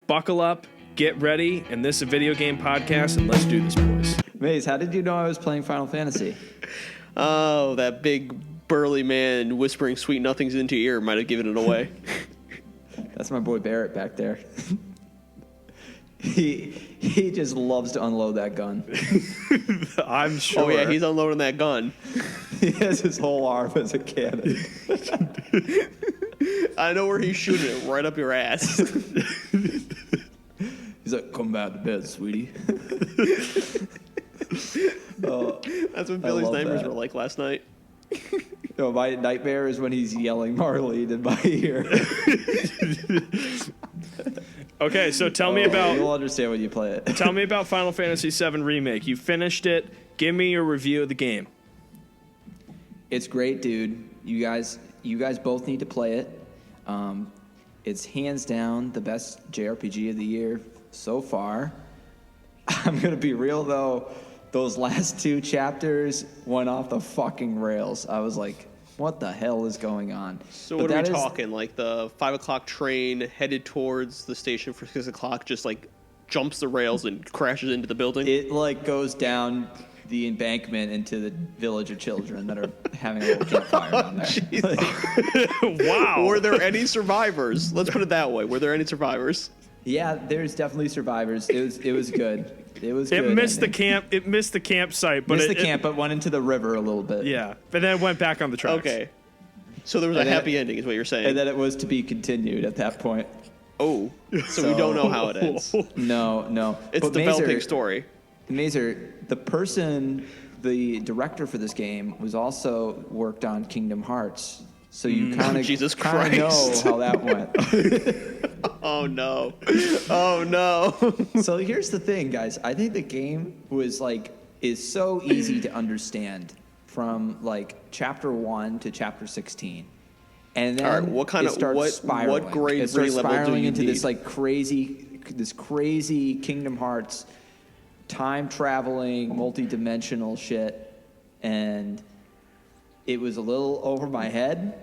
buckle up, get ready, and this is a video game podcast, and let's do this, boys. Maze, how did you know I was playing Final Fantasy? Oh, that big burly man whispering sweet nothings into your ear might have given it away. That's my boy Barrett back there. He just loves to unload that gun. I'm sure. Oh, yeah, he's unloading that gun. He has his whole arm as a cannon. I know where he's shooting it, right up your ass. He's like, come back to bed, sweetie. That's what Billy's nightmares were like last night. No, my nightmare is when he's yelling Marlene in my ear. Okay, so tell me about... You'll understand when you play it. Tell me about Final Fantasy VII Remake. You finished it. Give me your review of the game. It's great, dude. You guys both need to play it. It's hands down the best JRPG of the year so far. I'm going to be real, though. Those last two chapters went off the fucking rails. I was like, what the hell is going on? So what are we talking? Like the 5 o'clock train headed towards the station for 6 o'clock just like jumps the rails and crashes into the building? It like goes down the embankment into the village of children that are having a little campfire down there. Wow. Were there any survivors? Let's put it that way. Were there any survivors? Yeah, there's definitely survivors. It was good. It was It good. missed the camp. It missed the campsite, but missed the camp, but went into the river a little bit. Yeah, but then it went back on the tracks. Okay. So there was a happy ending is what you're saying. And then it was to be continued at that point. Oh. So we don't know how it ends. No. It's a developing story. Mazer, the director for this game was also worked on Kingdom Hearts. So you kind of know how that went. Oh no. Oh no. So here's the thing, guys. I think the game is so easy to understand from like chapter 1 to chapter 16. And then all right, what grade it starts level spiraling do you into need? this crazy Kingdom Hearts time traveling, multi-dimensional shit, and it was a little over my head,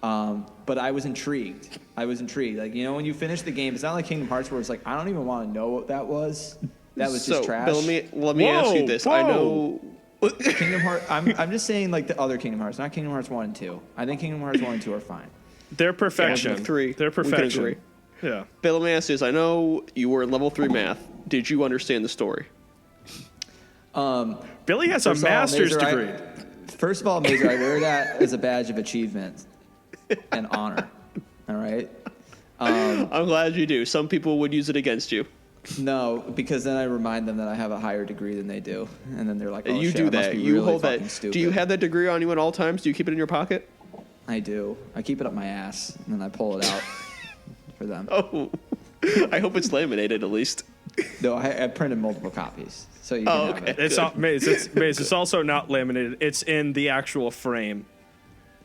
but I was intrigued. Like, you know, when you finish the game, it's not like Kingdom Hearts where it's like, I don't even want to know what that was. That was just trash. But let me ask you this. I know Kingdom Hearts. I'm just saying like the other Kingdom Hearts, not Kingdom Hearts 1 and 2. I think Kingdom Hearts 1 and 2 are fine. They're perfection. Yeah, 3. They're perfection. We can agree. Yeah. But let me ask you this. I know you were in level 3 math. Did you understand the story? Billy has a master's degree. First of all, Mazer, I wear that as a badge of achievement and honor. All right? I'm glad you do. Some people would use it against you. No, because then I remind them that I have a higher degree than they do. And then they're like, oh, you shit, do I must that. be You really hold that. stupid. Do you have that degree on you at all times? Do you keep it in your pocket? I do. I keep it up my ass, and then I pull it out for them. Oh. I hope it's laminated at least. No, I printed multiple copies, so you can have it. It's not Maze. It's also not laminated. It's in the actual frame.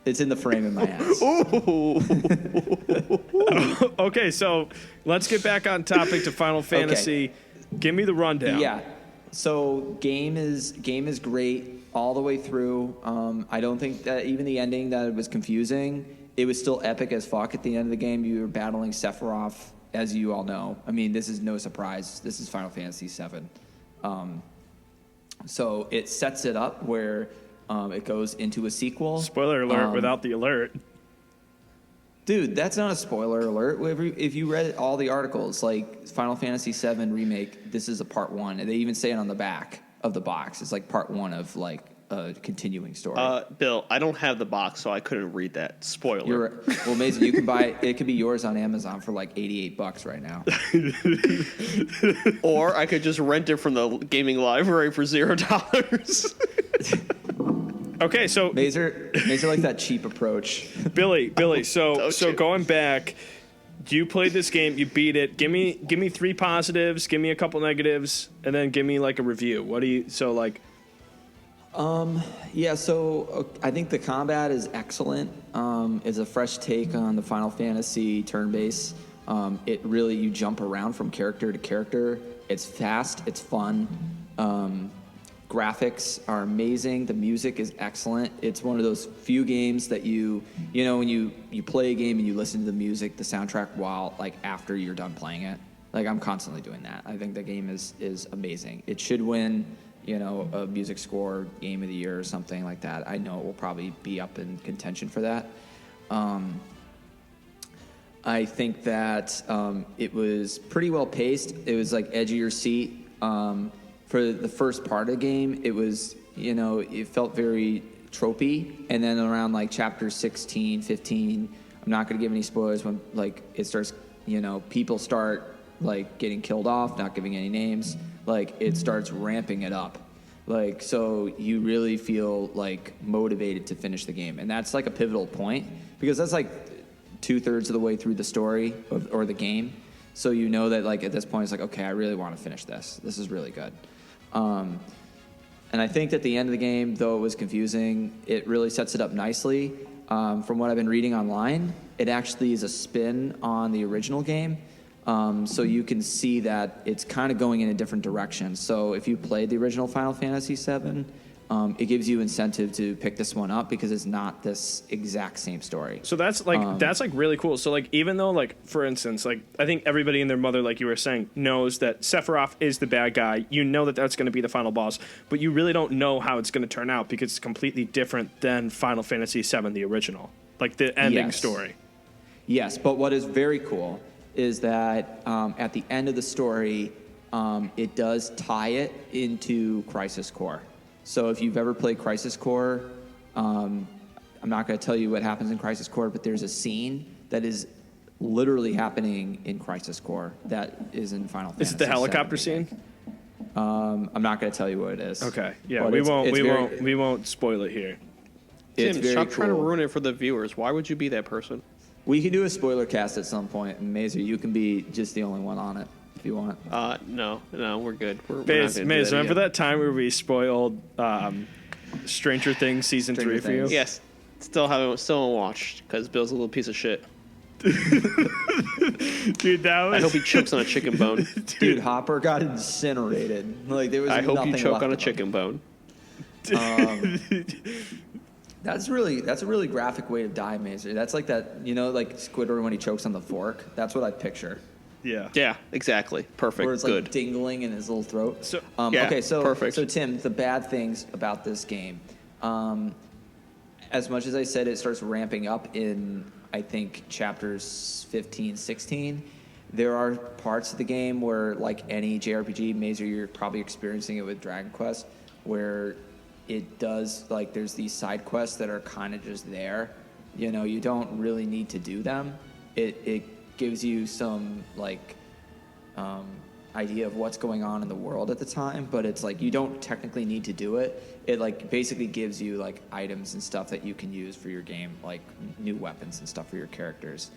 It's in the frame in my ass. Okay, so let's get back on topic to Final Fantasy. Okay. Give me the rundown. Yeah. So game is great all the way through. I don't think that even the ending that it was confusing. It was still epic as fuck at the end of the game. You were battling Sephiroth, as you all know. I mean, this is no surprise. This is Final Fantasy VII. So it sets it up where it goes into a sequel. Spoiler alert without the alert. Dude, that's not a spoiler alert. If you read all the articles, like Final Fantasy VII Remake, this is a part 1. And they even say it on the back of the box. It's like part 1 of like a continuing story. Bill, I don't have the box, so I couldn't read that. Spoiler. Well, Mason, you can buy it. It could be yours on Amazon for like $88 right now. Or I could just rent it from the gaming library for $0. Okay, so Mazer like that cheap approach. Billy. So going back, you played this game, you beat it. Give me 3 positives, give me a couple negatives, and then give me like a review. Yeah, so I think the combat is excellent. It's a fresh take on the Final Fantasy turn-based. It really, you jump around from character to character. It's fast, it's fun. Graphics are amazing. The music is excellent. It's one of those few games that you know, when you play a game and you listen to the music, the soundtrack while, like, after you're done playing it. Like, I'm constantly doing that. I think the game is amazing. It should win, a music score game of the year or something like that. I know it will probably be up in contention for that. I think that it was pretty well paced. It was like edge of your seat. For the first part of the game, it was, it felt very tropey. And then around like chapter 16, 15, I'm not going to give any spoilers when like it starts, people start like getting killed off, not giving any names. Like it starts ramping it up. Like, so you really feel like motivated to finish the game. And that's like a pivotal point because that's like 2/3 of the way through the story or the game. So you know that like at this point it's like, okay, I really want to finish this. This is really good. And I think that the end of the game, though it was confusing, it really sets it up nicely. From what I've been reading online, it actually is a spin on the original game. So you can see that it's kind of going in a different direction. So if you played the original Final Fantasy VII, it gives you incentive to pick this one up because it's not this exact same story. So that's like really cool. So like even though like for instance like I think everybody and their mother, like you were saying, knows that Sephiroth is the bad guy. You know that that's going to be the final boss, but you really don't know how it's going to turn out because it's completely different than Final Fantasy VII, the original, like the ending story. Yes, but what is very cool is that at the end of the story, it does tie it into Crisis Core. So if you've ever played Crisis Core, I'm not going to tell you what happens in Crisis Core, but there's a scene that is literally happening in Crisis Core that is in Final Fantasy. Is it the helicopter scene? I'm not going to tell you what it is. Okay, yeah, we won't spoil it here. Tim, stop trying to ruin it for the viewers. Why would you be that person? We can do a spoiler cast at some point, and Mazer, you can be just the only one on it. If you want. No, we're good. Maze, remember that time where we spoiled Stranger Things season 3 for you? Yes. Still haven't watched because Bill's a little piece of shit. Dude, that was... I hope he chokes on a chicken bone. Dude, Hopper got incinerated. Like there was. I hope you choke left on a of chicken bone. That's a really graphic way to die, Mazer. That's like that, like Squidward when he chokes on the fork. That's what I picture. Yeah, exactly. Perfect. Where it's good. Like dingling in his little throat. So, okay, so perfect. So Tim, the bad things about this game, as much as I said it starts ramping up in, I think, chapters 15, 16, there are parts of the game where, like any JRPG, Mazer, you're probably experiencing it with Dragon Quest, where it does, like, there's these side quests that are kind of just there. You don't really need to do them. It gives you some like idea of what's going on in the world at the time, but it's like you don't technically need to do it. It like basically gives you like items and stuff that you can use for your game, like new weapons and stuff for your characters.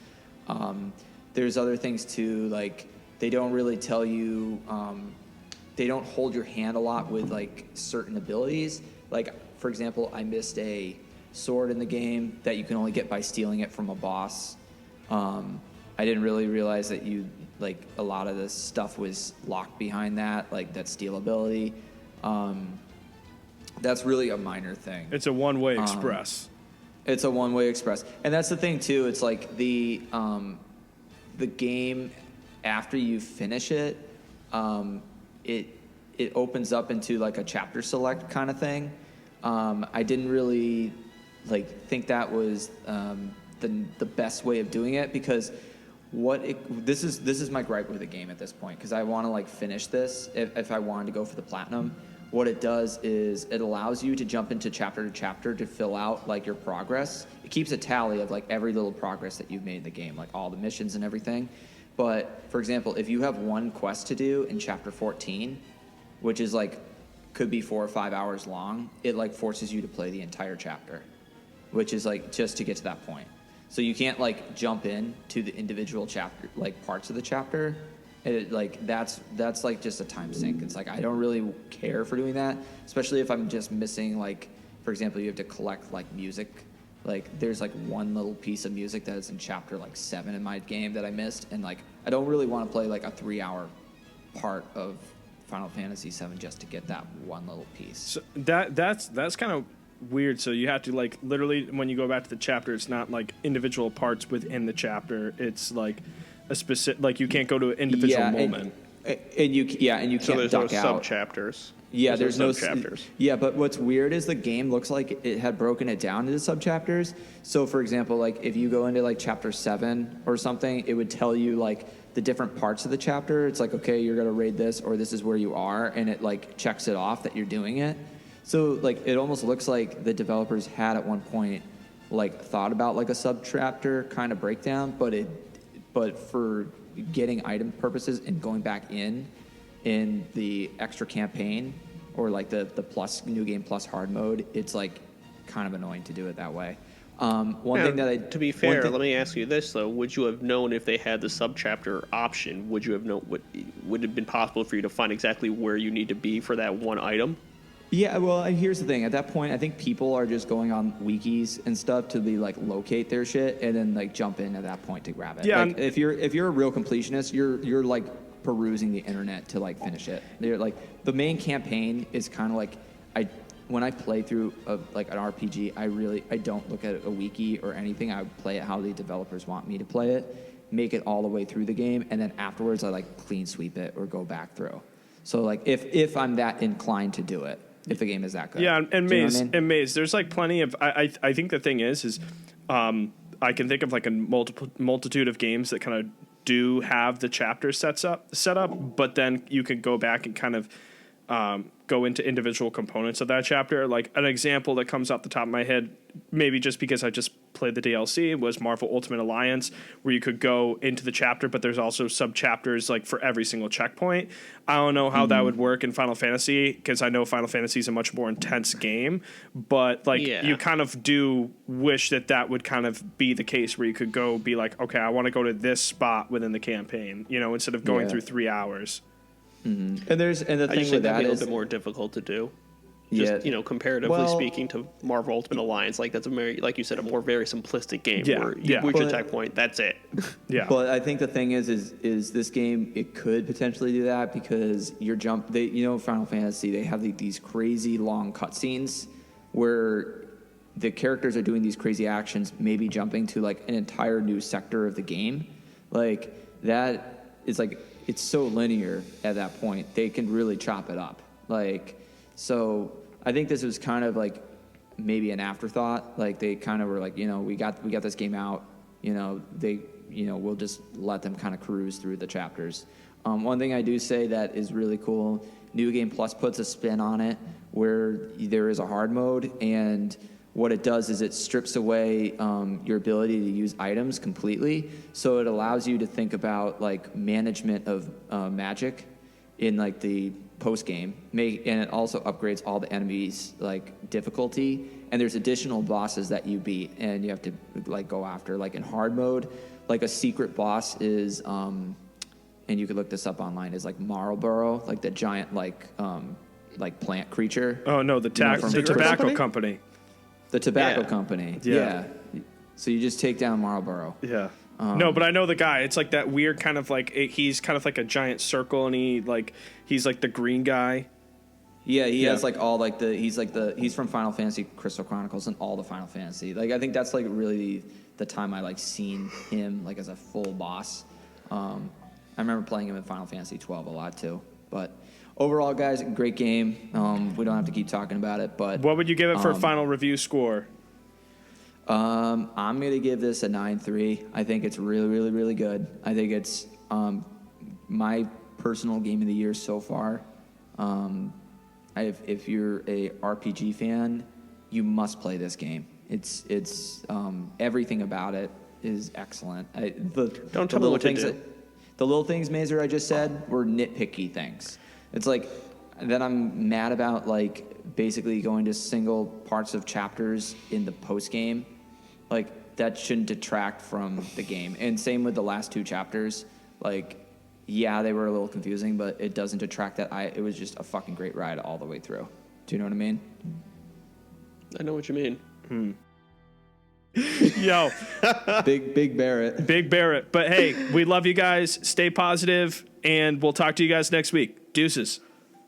There's other things too, like they don't really tell you, they don't hold your hand a lot with like certain abilities. Like for example, I missed a sword in the game that you can only get by stealing it from a boss. I didn't really realize that a lot of this stuff was locked behind that, like that steal ability. That's really a minor thing. It's a one-way express. It's a one-way express. And that's the thing too, it's like the game, after you finish it, it opens up into like a chapter select kind of thing. I didn't really think that was the best way of doing it because this is my gripe with the game at this point because I want to finish this if I wanted to go for the platinum. What it does is it allows you to jump into chapter to chapter to fill out your progress. It keeps a tally of every little progress that you've made in the game, like all the missions and everything. But for example, if you have one quest to do in chapter 14, which is could be 4 or 5 hours long, it forces you to play the entire chapter, which is just to get to that point. So you can't jump in to the individual chapter, parts of the chapter. That's just a time sink. It's I don't really care for doing that, especially if I'm just missing for example, you have to collect music. There's one little piece of music that is in chapter 7 in my game that I missed, and I don't really want to play a 3-hour part of Final Fantasy VII just to get that one little piece. So that's kind of weird. So you have to literally when you go back to the chapter, it's not individual parts within the chapter. It's a specific, like you can't go to an individual moment. And you can't So there's duck no out. sub-chapters. Yeah, there's no sub-chapters. Yeah, but what's weird is the game looks like it had broken it down into sub-chapters. So, for example, like if you go into like chapter 7 or something, it would tell you like the different parts of the chapter. It's like, okay, you're gonna raid this, or this is where you are, and it like checks it off that you're doing it. So, like, it almost looks like the developers had at one point like thought about like a sub-chapter kind of breakdown, but for getting item purposes and going back in the extra campaign or like the plus new game plus hard mode, it's like kind of annoying to do it that way. To be fair, let me ask you this though: would you have known if they had the sub-chapter option? Would you have known? Would it have been possible for you to find exactly where you need to be for that one item? Yeah, well, here's the thing. At that point, I think people are just going on wikis and stuff to be like locate their shit and then like jump in at that point to grab it. Yeah, like, if you're a real completionist, you're like perusing the internet to like finish it. They're like the main campaign is kind of like when I play through like an RPG, I don't look at a wiki or anything. I play it how the developers want me to play it, make it all the way through the game, and then afterwards I like clean sweep it or go back through. So like if I'm that inclined to do it. If the game is that good. Yeah, and Maze, I mean? and Maze, there's like plenty of. I think the thing is I can think of like a multitude of games that kind of do have the chapter set up, but then you can go back and kind of go into individual components of that chapter. Like an example that comes off the top of my head, maybe just because I just played the DLC, was Marvel Ultimate Alliance, where you could go into the chapter, but there's also sub chapters like for every single checkpoint. I don't know how that would work in Final Fantasy, because I know Final Fantasy is a much more intense game, but like you kind of do wish that would kind of be the case where you could go be like, okay, I want to go to this spot within the campaign, instead of going through 3 hours. Mm-hmm. And the thing with that is a little is bit more difficult to do. Just, comparatively speaking to Marvel Ultimate Alliance, like that's a very, like you said, a very simplistic game where you reach a checkpoint, that's it. Yeah. But I think the thing is this game, it could potentially do that because Final Fantasy, they have these crazy long cutscenes where the characters are doing these crazy actions, maybe jumping to like an entire new sector of the game. Like that is like, it's so linear at that point. They can really chop it up. So I think this was kind of like maybe an afterthought. Like they kind of were like, we got this game out. We'll just let them kind of cruise through the chapters. One thing I do say that is really cool, New Game Plus puts a spin on it where there is a hard mode, and what it does is it strips away your ability to use items completely. So it allows you to think about like management of magic in like the post game, and it also upgrades all the enemies like difficulty. And there's additional bosses that you beat, and you have to like go after. Like in hard mode, like a secret boss is, and you could look this up online, is like Marlboro, like the giant like plant creature. Oh no, the tobacco company. The tobacco company. Yeah. So you just take down Marlboro. Yeah. No, but I know the guy. It's like that weird kind of like he's kind of like a giant circle, and he's like the green guy. Yeah, he has like all like he's from Final Fantasy Crystal Chronicles and all the Final Fantasy. Like I think that's like really the time I like seen him like as a full boss. I remember playing him in Final Fantasy 12 a lot too. But overall, guys, great game. We don't have to keep talking about it, but what would you give it for a final review score? I'm gonna give this a 9.3. I think it's really, really, really good. I think it's my personal game of the year so far. If you're a RPG fan, you must play this game. It's everything about it is excellent. Don't tell me what to do. The little things, Mazer, I just said were nitpicky things. It's like that I'm mad about, like basically going to single parts of chapters in the post game. Like that shouldn't detract from the game. And same with the last 2 chapters. Like, yeah, they were a little confusing, but it doesn't detract that it was just a fucking great ride all the way through. Do you know what I mean? I know what you mean. Yo. Big Barrett. Big Barrett. But hey, we love you guys. Stay positive, and we'll talk to you guys next week. Deuces.